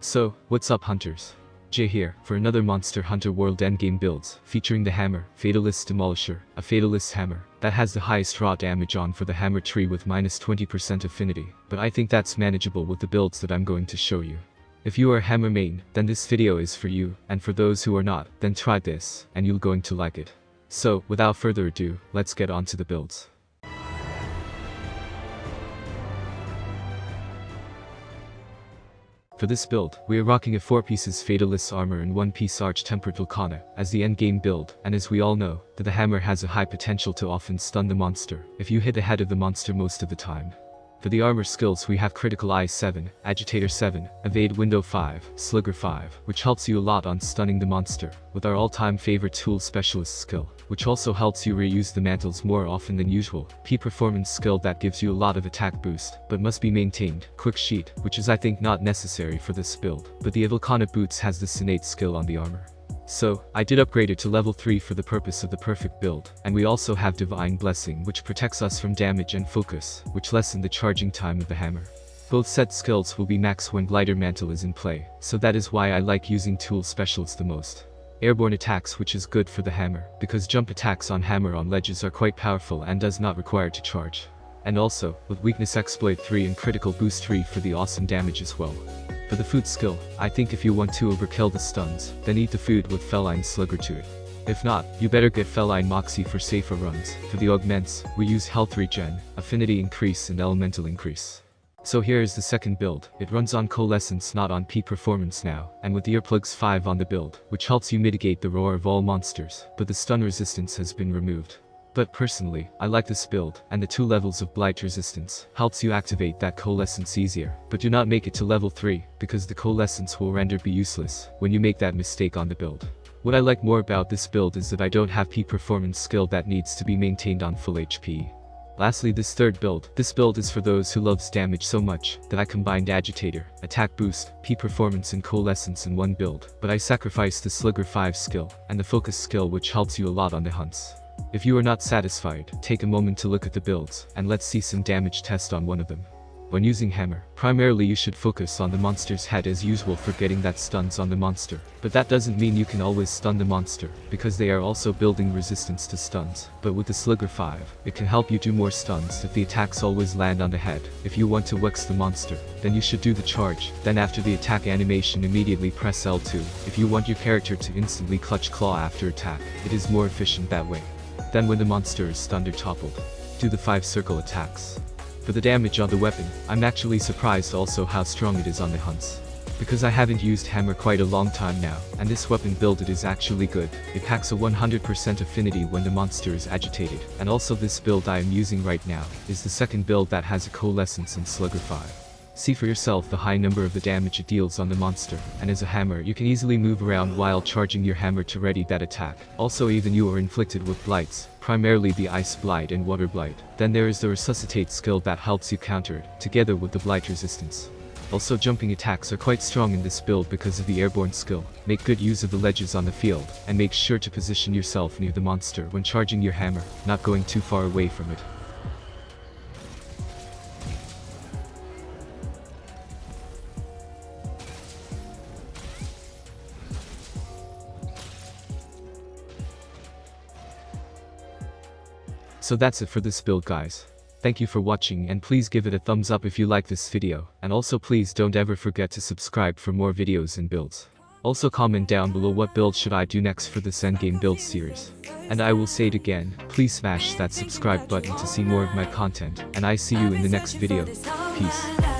So, what's up hunters? Jay here, for another Monster Hunter World Endgame Builds, featuring the hammer, Fatalis Demolisher, a Fatalis hammer, that has the highest raw damage on for the hammer tree with minus 20% affinity, but I think that's manageable with the builds that I'm going to show you. If you are a hammer main, then this video is for you, and for those who are not, then try this, and you're going to like it. So, without further ado, let's get on to the builds. For this build, we are rocking a 4 pieces Fatalis armor and 1 piece Arch-Tempered Volcana, as the endgame build, and as we all know, that the hammer has a high potential to often stun the monster, if you hit ahead of the monster most of the time. For the armor skills we have Critical Eye 7, Agitator 7, Evade Window 5, Slugger 5, which helps you a lot on stunning the monster, with our all-time favorite Tool Specialist skill, which also helps you reuse the mantles more often than usual, P-Performance skill that gives you a lot of attack boost, but must be maintained, Quick Sheet, which is I think not necessary for this build, but the Volcana Boots has the Innate skill on the armor. So, I did upgrade it to level 3 for the purpose of the perfect build, and we also have Divine Blessing which protects us from damage and focus, which lessen the charging time of the hammer. Both set skills will be max when Glider Mantle is in play, so that is why I like using Tool Specialists the most. Airborne attacks which is good for the hammer, because jump attacks on hammer on ledges are quite powerful and does not require to charge. And also, with Weakness Exploit 3 and Critical Boost 3 for the awesome damage as well. For the food skill, I think if you want to overkill the stuns, then eat the food with Feline Slugger to it. If not, you better get Feline Moxie for safer runs. For the augments, we use Health Regen, Affinity Increase and Elemental Increase. So here is the second build. It runs on Coalescence not on P-Performance now, and with Earplugs 5 on the build, which helps you mitigate the roar of all monsters, but the stun resistance has been removed. But personally, I like this build, and the 2 levels of Blight Resistance helps you activate that Coalescence easier, but do not make it to level 3, because the Coalescence will render be useless when you make that mistake on the build. What I like more about this build is that I don't have P-Performance skill that needs to be maintained on full HP. Lastly, this third build. This build is for those who loves damage so much that I combined Agitator, Attack Boost, P-Performance and Coalescence in one build, but I sacrificed the Slugger 5 skill, and the Focus skill which helps you a lot on the hunts. If you are not satisfied, take a moment to look at the builds, and let's see some damage test on one of them. When using hammer, primarily you should focus on the monster's head as usual for getting that stuns on the monster, but that doesn't mean you can always stun the monster, because they are also building resistance to stuns. But with the Slugger 5, it can help you do more stuns if the attacks always land on the head. If you want to wex the monster, then you should do the charge, then after the attack animation immediately press L2. If you want your character to instantly clutch claw after attack, it is more efficient that way. Then when the monster is stunned or toppled, do the 5 circle attacks. For the damage on the weapon, I'm actually surprised also how strong it is on the hunts. Because I haven't used hammer quite a long time now, and this weapon build it is actually good. It packs a 100% affinity when the monster is agitated, and also this build I am using right now, is the second build that has a Coalescence in Slugger 5. See for yourself the high number of the damage it deals on the monster, and as a hammer you can easily move around while charging your hammer to ready that attack. Also even you are inflicted with blights, primarily the Ice Blight and Water Blight. Then there is the Resuscitate skill that helps you counter it, together with the Blight Resistance. Also jumping attacks are quite strong in this build because of the airborne skill. Make good use of the ledges on the field, and make sure to position yourself near the monster when charging your hammer, not going too far away from it. So that's it for this build guys. Thank you for watching and please give it a thumbs up if you like this video, and also please don't ever forget to subscribe for more videos and builds. Also comment down below what build should I do next for this Endgame Build series. And I will say it again, please smash that subscribe button to see more of my content, and I see you in the next video. Peace.